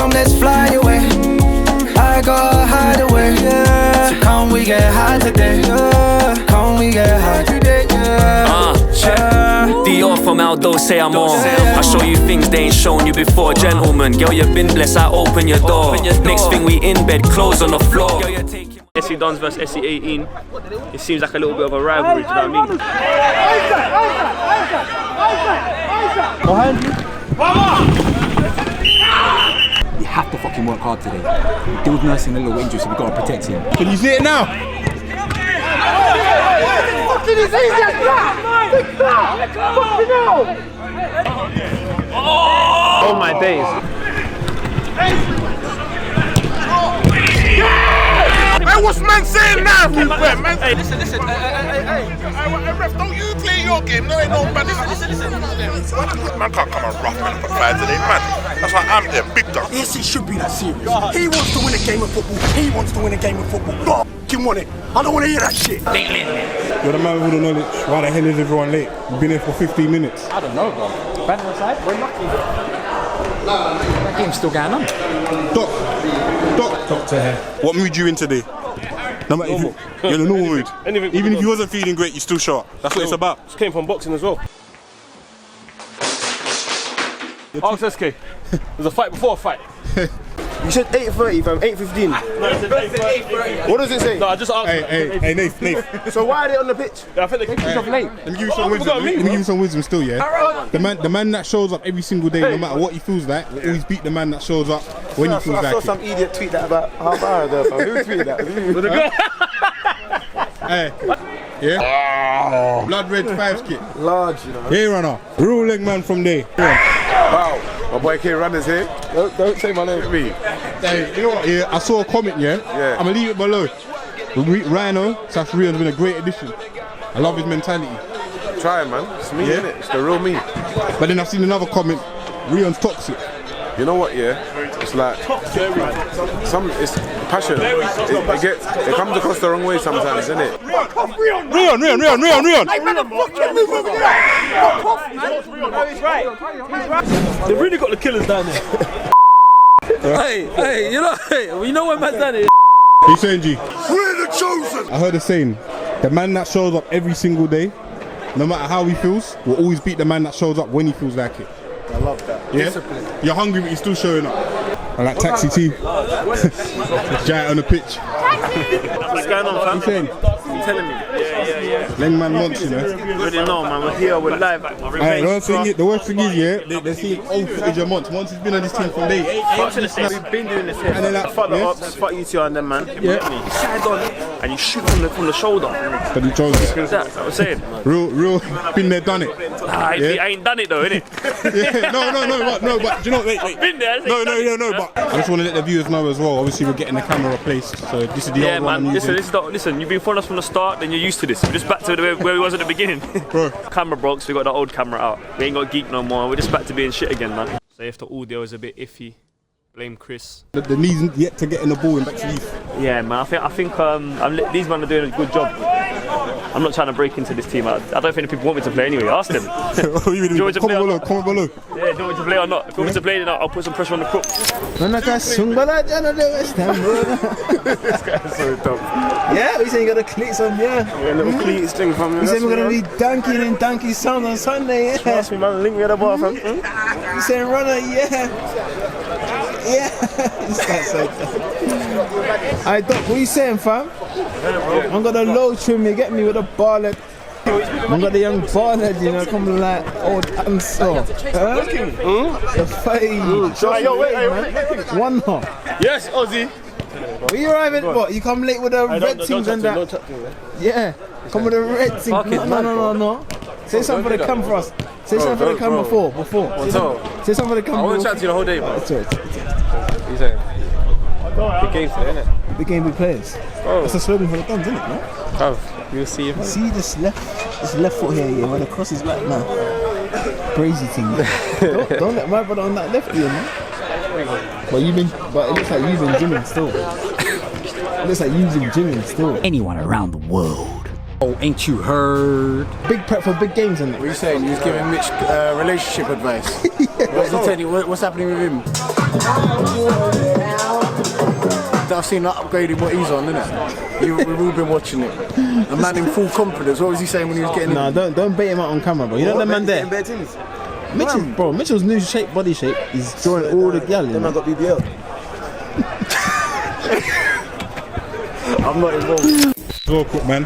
come let's fly away. I got hide away. So come we get high today. Come we get high today. DONS from Aldo, say I'm on. I show you things they ain't shown you before. Gentlemen, girl, you've been blessed, I open your door. Next thing we in bed, clothes on the floor. SE DONS versus SE 18. It seems like a little bit of a rivalry, do you know what I mean? Behind you. You have to fucking work hard today. Dill's nursing a little injury, so we gotta protect him. Can you see it now? Fucking is easy as that! Fucking hell! Oh my days. Hey, what's man saying now? Hey, listen. Hey, ref, don't you play your game? No, ain't no man. Listen. Man can't come and rough man for 5ASIDE, man. That's why I'm there, big dog. Yes, it should be that serious. He wants to win a game of football. He wants to win a game of football. Fucking want it. I don't want to hear that shit. You're the man with all the knowledge. Why the hell is everyone late? We've been here for 15 minutes. I don't know, bro. Banner aside, we're lucky. That game's still going on. Doctor here. What mood you in today? No matter if you're in a normal mood. Even if you wasn't feeling great, you still show up. That's what it's about. Just came from boxing as well. Ask SK. There's a fight before a fight. You said 8:30 fam, 8:15. No, it said 8:30. What does it say? No, I just asked. Hey, Nath. So why are they on the pitch? Yeah, I think they kicked off late. Let me give you some wisdom. Let me give you some wisdom still, yeah? The man that shows up every single day, no matter what he feels like, will always beat the man that shows up when he feels like it. I saw some idiot tweet that about half hour ago fam. Who tweeted that? Hey, yeah? Blood red 5s kit. Large, you know. Hey, runner. Real leg man from there. Wow, my boy K Runner's here. Don't say my name to me. Hey, you know what? Yeah, I saw a comment, yeah? I'm gonna leave it below. Rhino/Rion's been a great addition. I love his mentality. Try it, man. It's me, innit? It's the real me. But then I've seen another comment, Rion's toxic. You know what, yeah? It's like, it's passion. It comes across the wrong way sometimes, isn't it? Rion! They've really got the killers down there. hey, you know when man's down here. He's saying, G. We're the chosen. I heard a saying, the man that shows up every single day, no matter how he feels, will always beat the man that shows up when he feels like it. I love that. Yeah? Discipline. You're hungry but you're still showing up. I like taxi team. Giant on the pitch. What's going on, fam? What's saying? You telling me? Yeah. Lengman wants, you know. Already know, man. We're here, we're live. Hey, the worst thing is, yeah, they're seeing old footage of Monts. Monts has been on this team from day. We've been doing this here. And they're like, fuck the ops, fuck UTR and them, man. You side on and you shoot from the shoulder. But he chose it. That's what I'm saying. Real, been there, done it. I ain't done it though, innit? Yeah, no, but do you know, wait. Been there, No, but I just want to let the viewers know as well. Obviously, we're getting the camera replaced, so this is the old one. Listen, you've been following us from the start, then you're used to this. We're just back to where we was at the beginning. Bro. Camera broke, so we got the old camera out. We ain't got geek no more. We're just back to being shit again, man. So if the audio is a bit iffy, blame Chris. The knees yet to get in the ball and back to youth. Yeah, man. I think these men are doing a good job. I'm not trying to break into this team. I don't think the people want me to play anyway. Ask them. Comment below. Yeah, do you want me to play or not? If you want me to play, then I'll put some pressure on the crook. This guy's so dumb. Yeah, we saying you got the cleats on, yeah. A little cleats thing from you. We saying we're gonna be dunking in Donkey Sound on Sunday, yeah. Trust me, man. Link me at the bar, fam. You saying runner, yeah. This guy's so dumb. Alright, Doc, what you saying, fam? I'm got the low trim, you get me with a barlet. I got the young barlet, you know, coming like old Ansel. The fade. Yo, wait. One hop. Yes, Ozzy. Where you arriving? What? You come late with the red things and that? Yeah, come with the red things. No. Say something for the cam for us. Say something for the cam before. Say something for the cam. I want to chat to you the whole day, man. That's right. What you saying? Big game today, innit? Big game, big players. That's the slogan for the Dons, isn't it, man? You'll see him. See this left foot here, yeah, where the cross is like now. Crazy thing. don't let my brother on that left, you know. But it looks like you've been gymming still. Anyone around the world. Oh, ain't you heard? Big prep for big games, isn't it? What are you saying? You was giving Mitch relationship advice. What's he telling you? What's happening with him? I've seen that upgraded what he's on, innit? We've all been watching it. A man in full confidence. What was he saying when he was getting in? No, don't bait him out on camera, bro. You know the man there? Mitchell's new shape, body shape, is drawing all the gal. Then I got BBL. I'm not involved. It's awkward, man.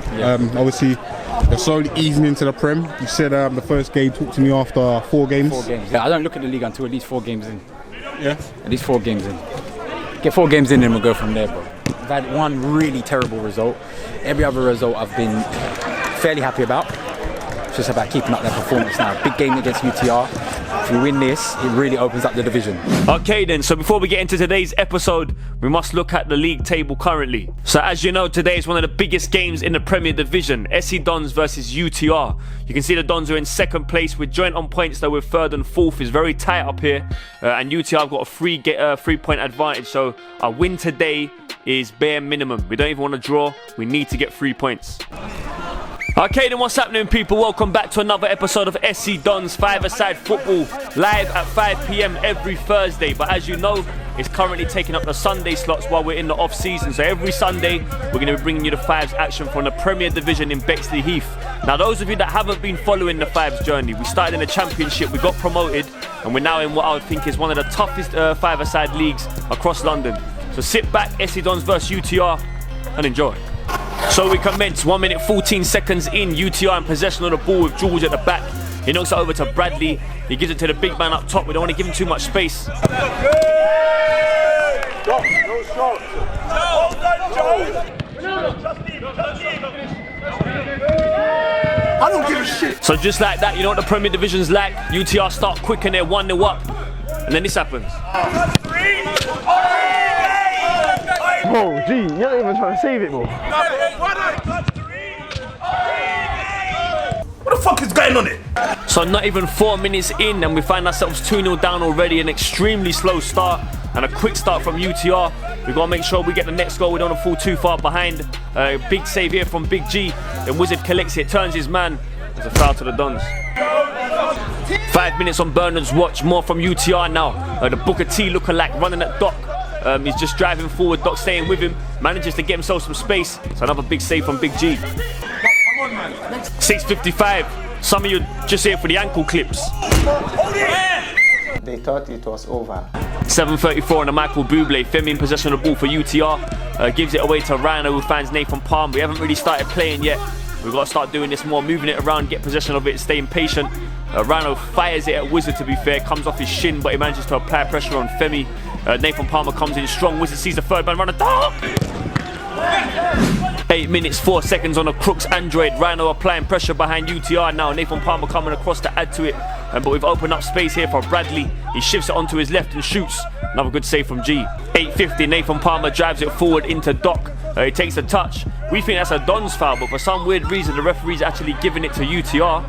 Obviously, they're slowly easing into the Prem. You said the first game, talk to me after 4 games. 4 games. Yeah, I don't look at the league until at least 4 games in. Yeah? At least 4 games in. Get 4 games in and we'll go from there, bro. I've had one really terrible result. Every other result I've been fairly happy about. It's just about keeping up their performance now. Big game against UTR. If we win this, it really opens up the division. Okay then, so before we get into today's episode, we must look at the league table currently. So as you know, today is one of the biggest games in the Premier Division, SC Dons versus UTR. You can see the Dons are in 2nd place. We're joint on points though with 3rd and 4th. It's very tight up here. And UTR have got a 3-point advantage, so our win today is bare minimum. We don't even want to draw, we need to get 3 points. Okay then, what's happening people? Welcome back to another episode of SC Dons 5-a-side football, live at 5 PM every Thursday. But as you know, it's currently taking up the Sunday slots while we're in the off season. So every Sunday, we're going to be bringing you the 5s action from the Premier Division in Bexley Heath. Now those of you that haven't been following the 5s journey, we started in the Championship, we got promoted, and we're now in what I would think is one of the toughest 5-a-side leagues across London. So sit back, SC Dons versus UTR, and enjoy. So we commence, 1 minute 14 seconds in, UTR in possession of the ball with George at the back. He knocks it over to Bradley. He gives it to the big man up top. We don't want to give him too much space. I don't give a shit. So just like that, you know what the Premier Division's like? UTR start quick and they're 1-0 up. And then this happens. Oh, gee, you're not even trying to save it, bro. What the fuck is going on here? So not even 4 minutes in and we find ourselves 2-0 down already. An extremely slow start and a quick start from UTR. We've got to make sure we get the next goal. We don't want to fall too far behind. Big save here from Big G. Then Wizard collects it, turns his man. There's a foul to the Dons. 5 minutes on Bernard's watch. More from UTR now. The Booker T lookalike running at Doc. He's just driving forward, Doc staying with him, manages to get himself some space. So another big save from Big G. 6:55. Some of you just here for the ankle clips. They thought it was over. 7:34 on the Michael Bublé. Femi in possession of the ball for UTR. Gives it away to Rhino who finds Nathan Palm. We haven't really started playing yet. We've got to start doing this more, moving it around, get possession of it, staying patient. Rhino fires it at Wizard to be fair, comes off his shin, but he manages to apply pressure on Femi. Nathan Palmer comes in strong, Wizard sees the 3rd man run a dart. 8 minutes 4 seconds on a Crooks Android. Rhino applying pressure behind UTR now. Nathan Palmer coming across to add to it. But we've opened up space here for Bradley. He shifts it onto his left and shoots. Another good save from G. 8:50, Nathan Palmer drives it forward into Doc. He takes a touch. We think that's a Dons foul, but for some weird reason the referee's actually giving it to UTR.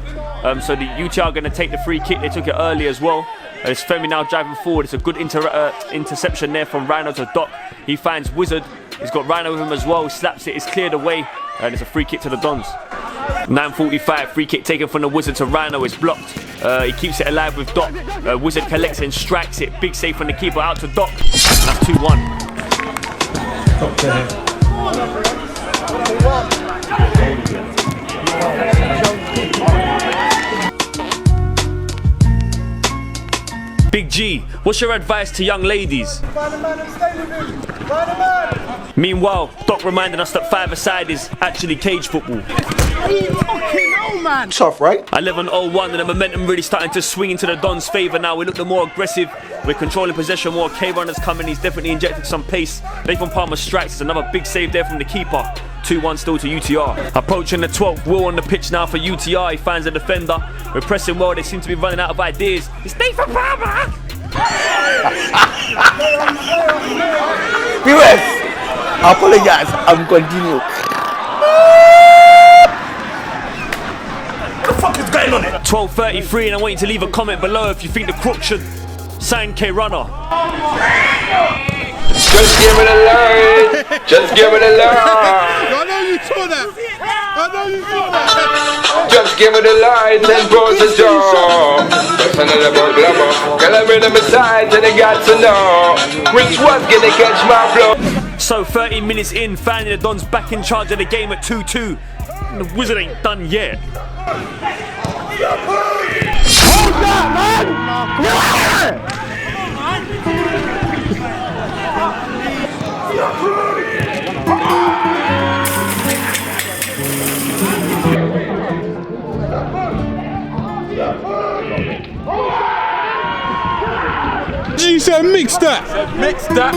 So the UTR are going to take the free kick. They took it early as well. It's Femi now driving forward. It's a good interception there from Rhino to Doc. He finds Wizard. He's got Rhino with him as well. He slaps it. It's cleared away. And it's a free kick to the Dons. 9:45. Free kick taken from the Wizard to Rhino. It's blocked. He keeps it alive with Doc. Wizard collects it and strikes it. Big save from the keeper out to Doc. That's 2-1. Big G, what's your advice to young ladies? Find a man and stay with him. Find a man. Meanwhile, Doc reminding us that 5-a-side is actually cage football. Man. Tough, right? 11:01 and the momentum really starting to swing into the Dons' favour now. We look more aggressive. We're controlling possession more. K-Runner's coming. He's definitely injected some pace. Nathan Palmer strikes. It's another big save there from the keeper. 2-1 still to UTR. Approaching the 12th. Will on the pitch now for UTR. He finds a defender. We're pressing well. They seem to be running out of ideas. It's Nathan Palmer! Viewers, I apologize. I'm continue. What the fuck is going on here? 12:33 and I want you to leave a comment below if you think the Crook should sign K-Runner. Just give it a line. Just give it a line. I know you saw that. I know you saw that. Just give it a line. 10 pros a door. Just another about glamour. Girl, I'm in my side and I got to know which one's gonna catch my blow. So 30 minutes in, finally the Dons back in charge of the game at 2-2. The Wizard ain't done yet. Hold that, man! You said mix that. Mix that.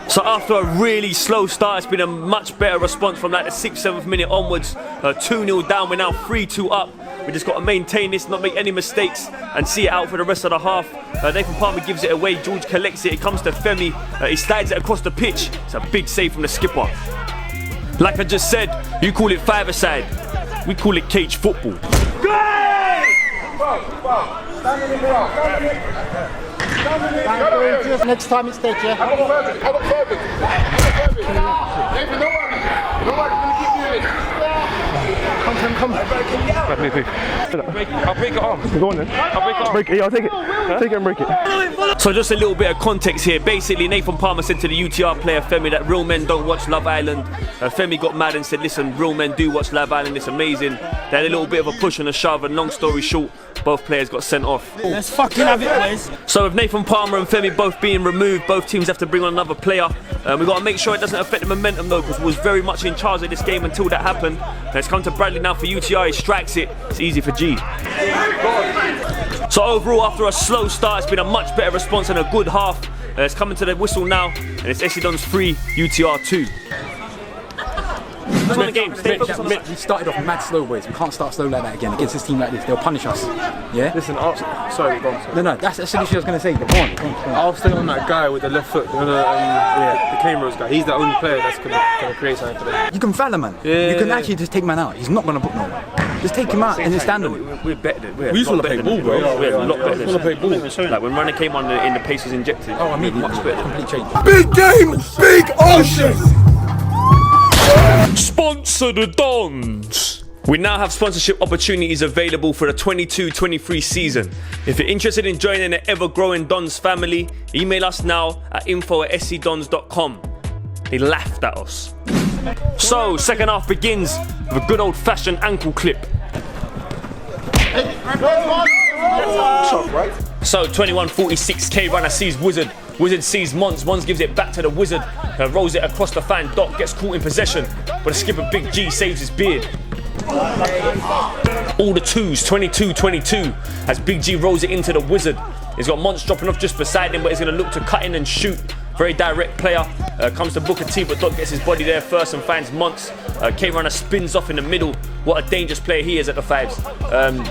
So after a really slow start, it's been a much better response from like the 6th, 7th minute onwards. 2-0 down, we're now 3-2 up. We just got to maintain this, not make any mistakes, and see it out for the rest of the half. Nathan Palmer gives it away, George collects it, it comes to Femi, he slides it across the pitch. It's a big save from the skipper. Like I just said, you call it 5-a-side, we call it cage football. Next time it's take, yeah? Come. I'll break it arm. Go on then. I'll break it arm. Break it, yeah, I'll take it. Take it and break it. So just a little bit of context here. Basically, Nathan Palmer said to the UTR player Femi that real men don't watch Love Island. Femi got mad and said, listen, real men do watch Love Island, it's amazing. They had a little bit of a push and a shove, and long story short, both players got sent off. Let's fucking have it, boys. So with Nathan Palmer and Femi both being removed, both teams have to bring on another player. We've got to make sure it doesn't affect the momentum though, because we was very much in charge of this game until that happened. Let's come to Bradley now for UTR, he strikes it, it's easy for G. So overall, after a slow start, it's been a much better response and a good half. It's coming to the whistle now, and it's SC Dons 3, UTR 2. Let's win the game. Stay focused on the match. We started off mad slow, boys. We can't start slow like that again against this team like this. They'll punish us. Yeah? Listen, sorry, go on. No, that's literally what I was going to say. Go on. I'll stay on that guy with the left foot, the Cane Rose guy. He's the only player that's going to create something for them. You can foul a man. You can actually just take man out. He's not going to put no one. Just take him out and then stand on him. We're better than We just want to play ball, bro. We're a lot better than like when Runner came on and the pace was injected. Oh, I mean, much better. Complete change. Big game, big ocean. Sponsor the Dons! We now have sponsorship opportunities available for the 22-23 season. If you're interested in joining the ever-growing Dons family, email us now at info@scdons.com. They laughed at us. So, second half begins with a good old-fashioned ankle clip. So 21-46, K Runner sees Wizard. Wizard sees Mons. Mons gives it back to the Wizard. Rolls it across the fan. Doc gets caught in possession, but the skipper Big G saves his beard. All the twos, 22-22, as Big G rolls it into the Wizard. He's got Mons dropping off just beside him, but he's going to look to cut in and shoot. Very direct player. Comes to Booker T, but Doc gets his body there first and finds Mons. K-Runner spins off in the middle. What a dangerous player he is at the fives.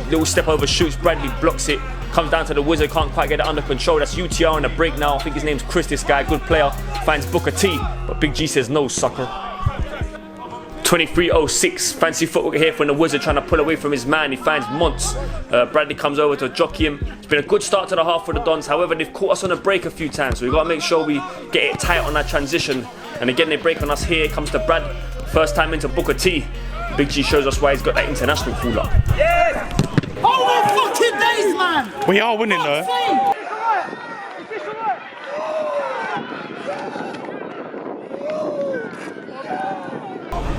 Little step over, shoots. Bradley blocks it. Comes down to the Wizard, can't quite get it under control. That's UTR on the break now. I think his name's Chris, this guy. Good player. Finds Booker T, but Big G says no, sucker. 23-06, fancy footwork here from the Wizard trying to pull away from his man. He finds Mons. Bradley comes over to jockey him. It's been a good start to the half for the Dons. However, they've caught us on a break a few times, so we've got to make sure we get it tight on that transition. And again, they break on us here. Comes to Brad. First time into Booker T. Big G shows us why he's got that international call up. Yeah! Oh my fucking days, man! We are winning though.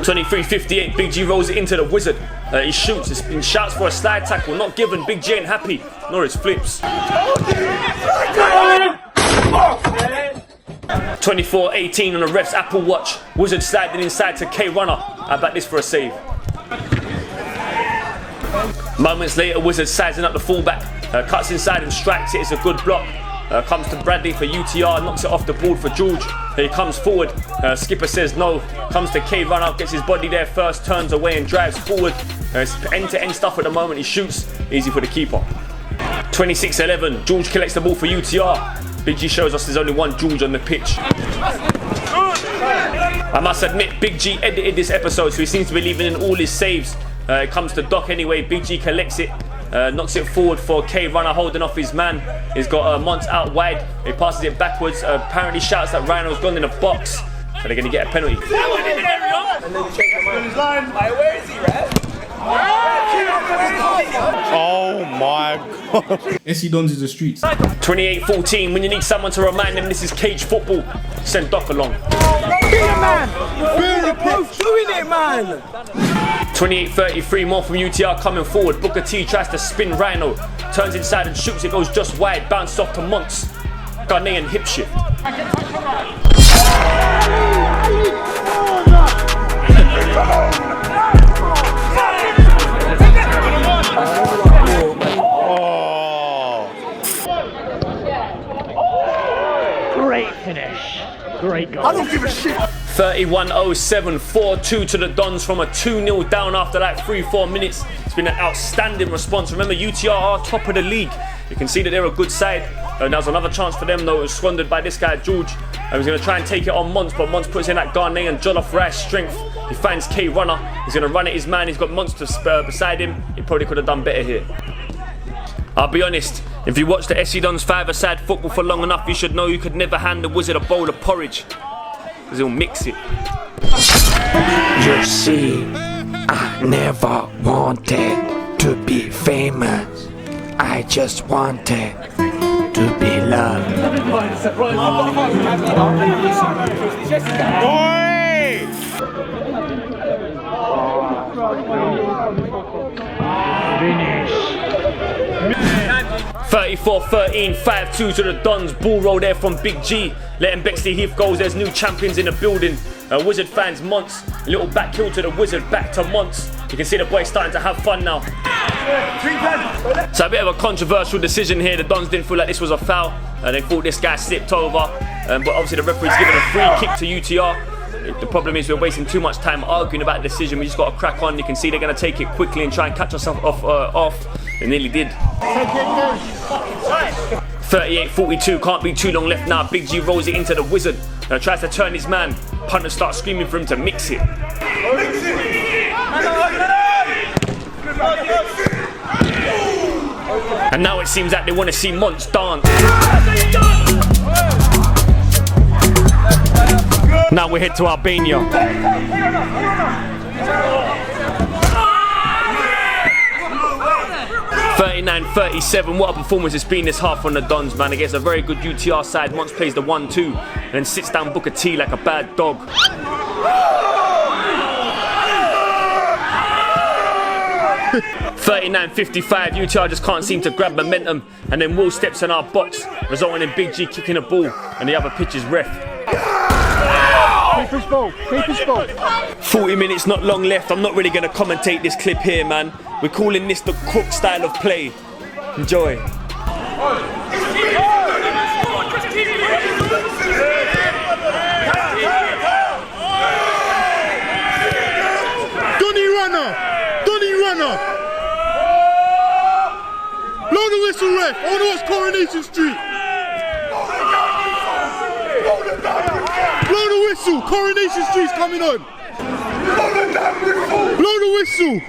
23-58, Big G rolls it into the Wizard. He shoots, it's been shouts for a slide tackle, not given. Big G ain't happy, nor his flips. 24-18 on the ref's Apple Watch. Wizard sliding inside to K-Runner. I bet this for a save. Moments later, Wizard sizing up the fullback. Cuts inside and strikes it, it's a good block. Comes to Bradley for UTR, knocks it off the board for George. He comes forward, skipper says no. Comes to K, run out, gets his body there first, turns away and drives forward. It's end-to-end stuff at the moment, he shoots. Easy for the keeper. 26-11, George collects the ball for UTR. Big G shows us there's only one George on the pitch. I must admit, Big G edited this episode, so he seems to be leaving in all his saves. It comes to Doc anyway, Big G collects it. Knocks it forward for K, runner holding off his man. He's got Mons out wide. He passes it backwards. Apparently shouts that Rhino's gone in the box. So they're going to get a penalty. Where is he, Rev? Oh my god. SC Dons is the streets. 28-14, when you need someone to remind them this is cage football, send Doc along. Both doing it, man. 28-33, more from UTR coming forward. Booker T tries to spin Rhino, turns inside and shoots, it goes just wide, bounces off to Monts. Ghanaian hip shift. Great finish. Great goal. I don't give a shit. 31-07, 4-2 to the Dons from a 2-0 down after like 3-4 minutes. It's been an outstanding response. Remember, UTR are top of the league. You can see that they're a good side. And that was another chance for them though. It was squandered by this guy, George. And he's going to try and take it on Monts, but Monts puts in that Ghanaian jollof rice strength. He finds K Runner. He's going to run at his man. He's got Monster beside him. He probably could have done better here. I'll be honest, if you watch the SC Dons 5-a-side football for long enough, you should know you could never hand the Wizard a bowl of porridge. Because he'll mix it. You see, I never wanted to be famous. I just wanted to be loved. Finish. 34-13, 5-2 to the Dons. Ball roll there from Big G. Letting Bexley Heath goals. There's new champions in the building. Wizard fans, Monts. Little back heel to the Wizard, back to Monts. You can see the boys starting to have fun now. So a bit of a controversial decision here. The Dons didn't feel like this was a foul. They thought this guy slipped over. But obviously the referee's given a free kick to UTR. The problem is we're wasting too much time arguing about the decision. We just got to crack on. You can see they're going to take it quickly and try and catch us off. They nearly did. 38-42, can't be too long left now. Big G rolls it into the Wizard. Tries to turn his man. Punter starts screaming for him to mix it. And now it seems like they want to see Monts dance. Now we head to Albania. 39-37, what a performance it's been this half on the Dons, man. Against a very good UTR side. Monts plays the 1-2 and then sits down Booker T like a bad dog. 39-55, UTR just can't seem to grab momentum, and then Will steps in our box, resulting in Big G kicking a ball and the other pitch is ref. Keep his ball. Keep his ball. 40 minutes, not long left. I'm not really going to commentate this clip here, man. We're calling this the Cook style of play. Enjoy. Donny Runner! Blow the whistle, ref! Oh no, it's Coronation Street! Blow the whistle! Coronation Street's coming on! Blow the whistle!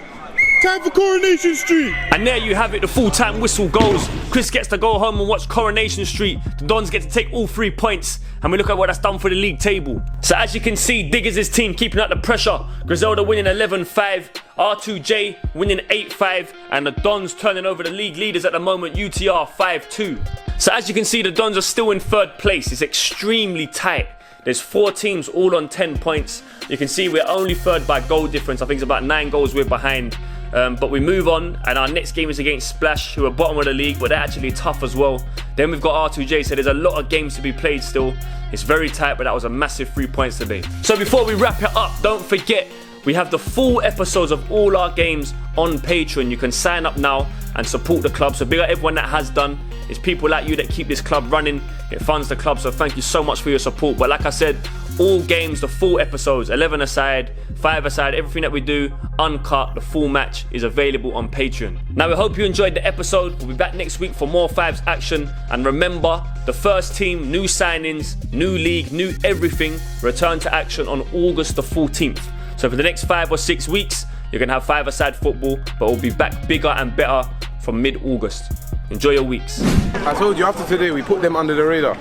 Time for Coronation Street! And there you have it, the full-time whistle goes. Chris gets to go home and watch Coronation Street. The Dons get to take all 3 points. And we look at what that's done for the league table. So as you can see, Diggers' team keeping up the pressure. Griselda winning 11-5, R2J winning 8-5, and the Dons turning over the league leaders at the moment, UTR 5-2. So as you can see, the Dons are still in 3rd place. It's extremely tight. There's 4 teams all on 10 points. You can see we're only 3rd by goal difference. I think it's about 9 goals we're behind. But we move on, and our next game is against Splash, who are bottom of the league, but they're actually tough as well. Then we've got R2J, so there's a lot of games to be played still. It's very tight, but that was a massive 3 points today. So before we wrap it up, don't forget, we have the full episodes of all our games on Patreon. You can sign up now and support the club. So big up everyone that has done. It's people like you that keep this club running. It funds the club, so thank you so much for your support. But like I said, all games, the full episodes, 11-a-side, 5-a-side, everything that we do, uncut, the full match is available on Patreon. Now, we hope you enjoyed the episode. We'll be back next week for more 5s action. And remember, the first team, new signings, new league, new everything, return to action on August the 14th. So for the next 5 or 6 weeks, you're going to have 5-a-side football, but we'll be back bigger and better from mid-August. Enjoy your weeks. I told you after today we put them under the radar.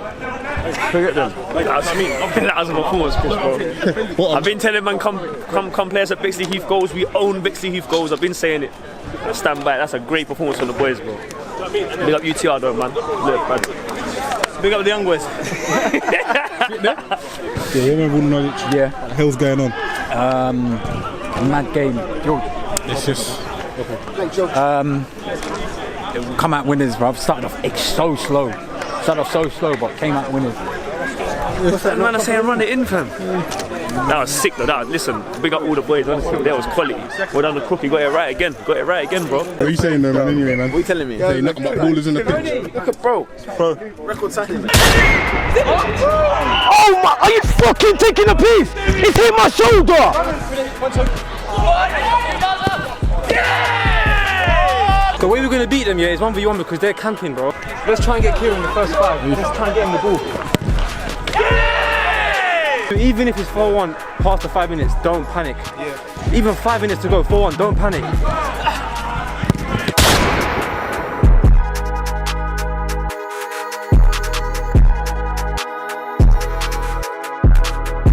Forget them. That's me. That was a performance, Chris, bro. I've been telling man, come play us at Bexley Heath Goals. We own Bexley Heath Goals. I've been saying it. Stand by. That's a great performance from the boys, bro. Big up UTR though, man. Look, man. Big up the young boys. Yeah, you remember all the knowledge? Yeah. What the hell's going on? Mad game. It's just... Come out winners, bruv. Started off so slow. But came out winners. What's that man saying? Run it in, fam. That was sick though. Listen, big up all the boys. Honestly, that was quality. Well done the crook. You got it right again. Got it right again, bro. What are you saying though, man? Anyway, man. What are you telling me? Saying nothing but ballers in the pitch. Look at bro. Record tackling. Oh my, are you fucking taking a piece? It's hit my shoulder! The way we're going to beat them, yeah, is 1v1 because they're camping, bro. Let's try and get Kieran in the first 5. Let's try and get him the ball. Even if it's 4-1 past the 5 minutes, don't panic. Even 5 minutes to go, 4-1, don't panic.